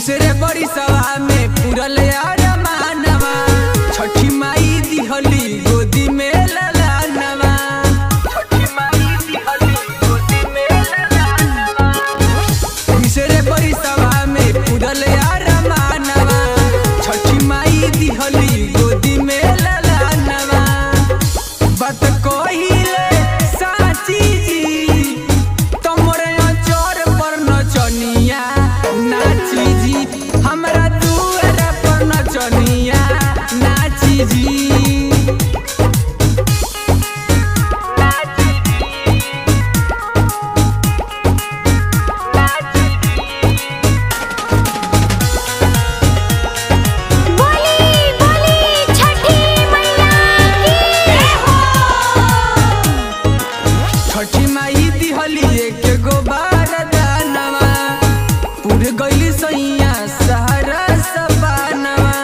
तीसरे बड़ी सभा में पूरल यार मानवा छठी माई दिहली गोदी में ललानवा। तीसरे बड़ी सभा में पूरल यार मानवा छठी माई दिहली गोदी में ललानवा। बात कहिले साची जी तमरे अचर पर नचनिया नाची जी हमरा दुआरा पर नचनिया नाची जी। छठी माई दिहली एक गो बारदानवा पूर गइली सैया सहारा सबानवा।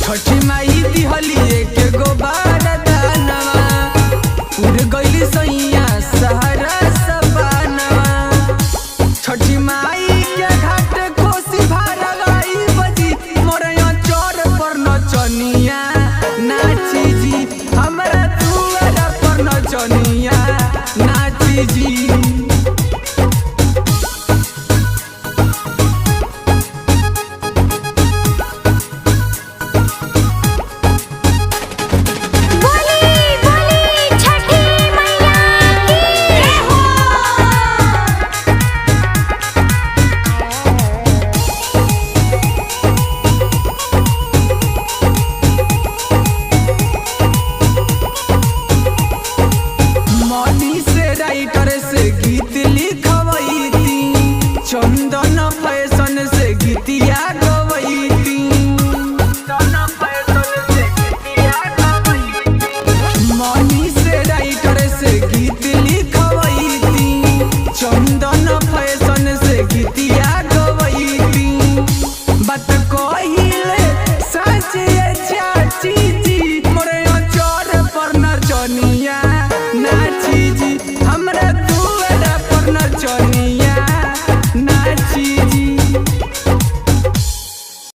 छठी माई दिहली एक गो बारदानवा पूर गइली सैया सहारा सबानवा। छठी माई के घाट कोसी भरवाई बजी मोरे अचर पर नचनिया नाची जी हमरा दुआरा पर नचनिया नाची जी। मनी से राइटर से